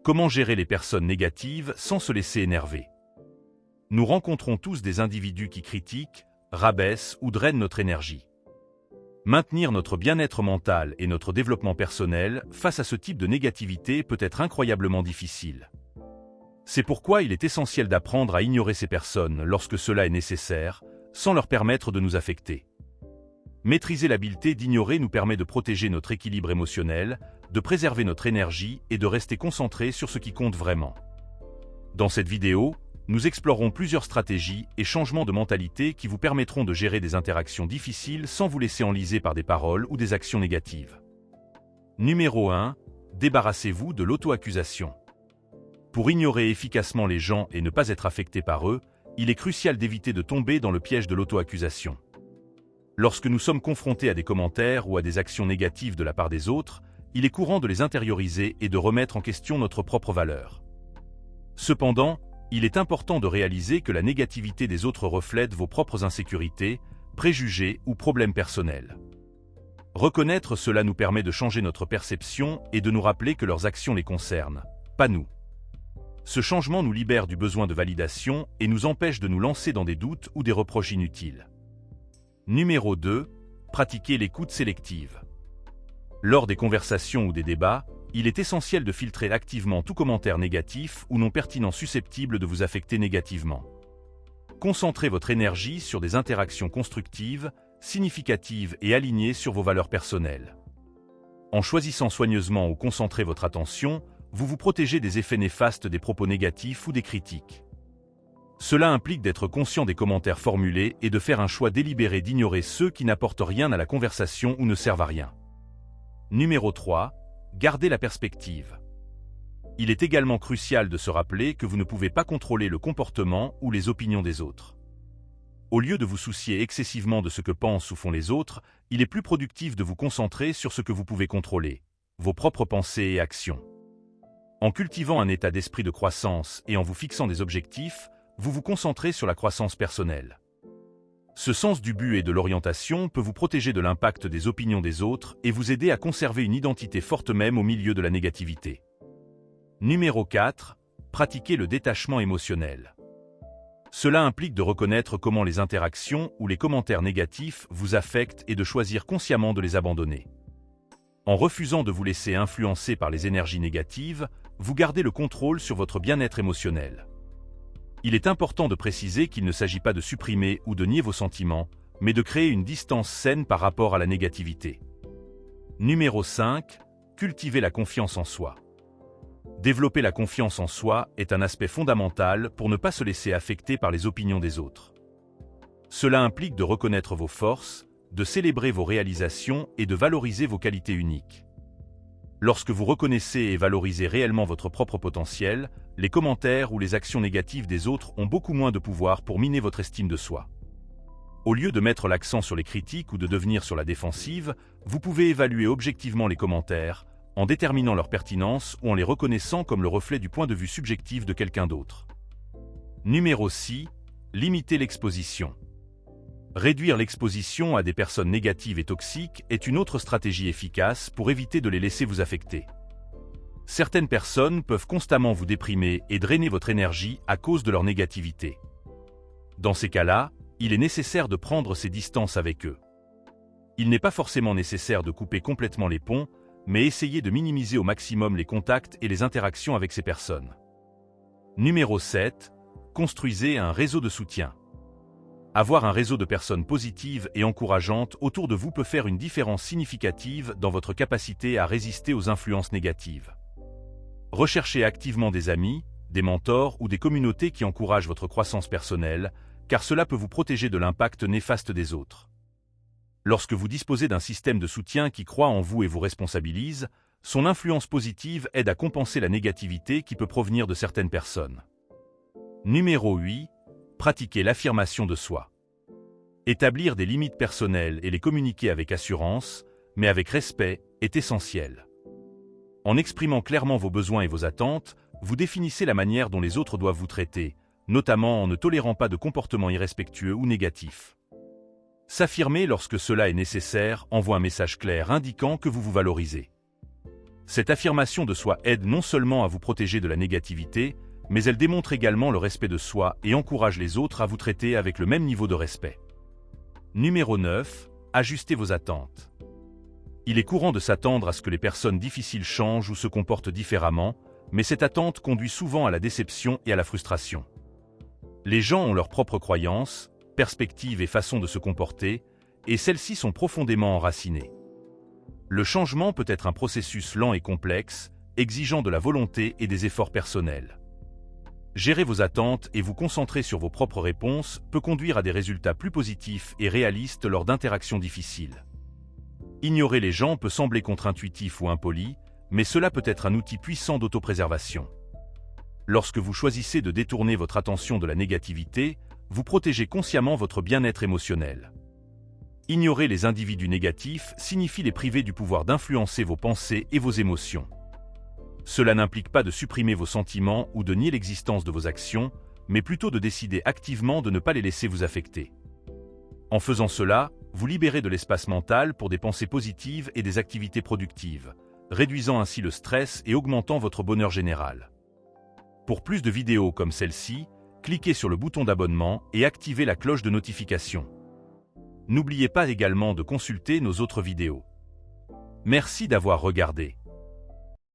Comment gérer les personnes négatives sans se laisser énerver? Nous rencontrons tous des individus qui critiquent, rabaissent ou drainent notre énergie. Maintenir notre bien-être mental et notre développement personnel face à ce type de négativité peut être incroyablement difficile. C'est pourquoi il est essentiel d'apprendre à ignorer ces personnes lorsque cela est nécessaire, sans leur permettre de nous affecter. Maîtriser l'habileté d'ignorer nous permet de protéger notre équilibre émotionnel, de préserver notre énergie et de rester concentré sur ce qui compte vraiment. Dans cette vidéo, nous explorerons plusieurs stratégies et changements de mentalité qui vous permettront de gérer des interactions difficiles sans vous laisser enliser par des paroles ou des actions négatives. Numéro 1. Débarrassez-vous de l'auto-accusation. Pour ignorer efficacement les gens et ne pas être affecté par eux, il est crucial d'éviter de tomber dans le piège de l'auto-accusation. Lorsque nous sommes confrontés à des commentaires ou à des actions négatives de la part des autres, il est courant de les intérioriser et de remettre en question notre propre valeur. Cependant, il est important de réaliser que la négativité des autres reflète vos propres insécurités, préjugés ou problèmes personnels. Reconnaître cela nous permet de changer notre perception et de nous rappeler que leurs actions les concernent, pas nous. Ce changement nous libère du besoin de validation et nous empêche de nous lancer dans des doutes ou des reproches inutiles. Numéro 2. Pratiquez l'écoute sélective. Lors des conversations ou des débats, il est essentiel de filtrer activement tout commentaire négatif ou non pertinent susceptible de vous affecter négativement. Concentrez votre énergie sur des interactions constructives, significatives et alignées sur vos valeurs personnelles. En choisissant soigneusement où concentrer votre attention, vous vous protégez des effets néfastes des propos négatifs ou des critiques. Cela implique d'être conscient des commentaires formulés et de faire un choix délibéré d'ignorer ceux qui n'apportent rien à la conversation ou ne servent à rien. Numéro 3. Gardez la perspective. Il est également crucial de se rappeler que vous ne pouvez pas contrôler le comportement ou les opinions des autres. Au lieu de vous soucier excessivement de ce que pensent ou font les autres, il est plus productif de vous concentrer sur ce que vous pouvez contrôler, vos propres pensées et actions. En cultivant un état d'esprit de croissance et en vous fixant des objectifs, vous vous concentrez sur la croissance personnelle. Ce sens du but et de l'orientation peut vous protéger de l'impact des opinions des autres et vous aider à conserver une identité forte même au milieu de la négativité. Numéro 4. Pratiquez le détachement émotionnel. Cela implique de reconnaître comment les interactions ou les commentaires négatifs vous affectent et de choisir consciemment de les abandonner. En refusant de vous laisser influencer par les énergies négatives, vous gardez le contrôle sur votre bien-être émotionnel. Il est important de préciser qu'il ne s'agit pas de supprimer ou de nier vos sentiments, mais de créer une distance saine par rapport à la négativité. Numéro 5. Cultivez la confiance en soi. Développer la confiance en soi est un aspect fondamental pour ne pas se laisser affecter par les opinions des autres. Cela implique de reconnaître vos forces, de célébrer vos réalisations et de valoriser vos qualités uniques. Lorsque vous reconnaissez et valorisez réellement votre propre potentiel, les commentaires ou les actions négatives des autres ont beaucoup moins de pouvoir pour miner votre estime de soi. Au lieu de mettre l'accent sur les critiques ou de devenir sur la défensive, vous pouvez évaluer objectivement les commentaires, en déterminant leur pertinence ou en les reconnaissant comme le reflet du point de vue subjectif de quelqu'un d'autre. Numéro 6. Limitez l'exposition. Réduire l'exposition à des personnes négatives et toxiques est une autre stratégie efficace pour éviter de les laisser vous affecter. Certaines personnes peuvent constamment vous déprimer et drainer votre énergie à cause de leur négativité. Dans ces cas-là, il est nécessaire de prendre ses distances avec eux. Il n'est pas forcément nécessaire de couper complètement les ponts, mais essayez de minimiser au maximum les contacts et les interactions avec ces personnes. Numéro 7. Construisez un réseau de soutien. Avoir un réseau de personnes positives et encourageantes autour de vous peut faire une différence significative dans votre capacité à résister aux influences négatives. Recherchez activement des amis, des mentors ou des communautés qui encouragent votre croissance personnelle, car cela peut vous protéger de l'impact néfaste des autres. Lorsque vous disposez d'un système de soutien qui croit en vous et vous responsabilise, son influence positive aide à compenser la négativité qui peut provenir de certaines personnes. Numéro 8. Pratiquez l'affirmation de soi. Établir des limites personnelles et les communiquer avec assurance, mais avec respect, est essentiel. En exprimant clairement vos besoins et vos attentes, vous définissez la manière dont les autres doivent vous traiter, notamment en ne tolérant pas de comportements irrespectueux ou négatifs. S'affirmer lorsque cela est nécessaire envoie un message clair indiquant que vous vous valorisez. Cette affirmation de soi aide non seulement à vous protéger de la négativité, mais elle démontre également le respect de soi et encourage les autres à vous traiter avec le même niveau de respect. Numéro 9. Ajustez vos attentes. Il est courant de s'attendre à ce que les personnes difficiles changent ou se comportent différemment, mais cette attente conduit souvent à la déception et à la frustration. Les gens ont leurs propres croyances, perspectives et façons de se comporter, et celles-ci sont profondément enracinées. Le changement peut être un processus lent et complexe, exigeant de la volonté et des efforts personnels. Gérer vos attentes et vous concentrer sur vos propres réponses peut conduire à des résultats plus positifs et réalistes lors d'interactions difficiles. Ignorer les gens peut sembler contre-intuitif ou impoli, mais cela peut être un outil puissant d'autopréservation. Lorsque vous choisissez de détourner votre attention de la négativité, vous protégez consciemment votre bien-être émotionnel. Ignorer les individus négatifs signifie les priver du pouvoir d'influencer vos pensées et vos émotions. Cela n'implique pas de supprimer vos sentiments ou de nier l'existence de vos actions, mais plutôt de décider activement de ne pas les laisser vous affecter. En faisant cela, vous libérez de l'espace mental pour des pensées positives et des activités productives, réduisant ainsi le stress et augmentant votre bonheur général. Pour plus de vidéos comme celle-ci, cliquez sur le bouton d'abonnement et activez la cloche de notification. N'oubliez pas également de consulter nos autres vidéos. Merci d'avoir regardé.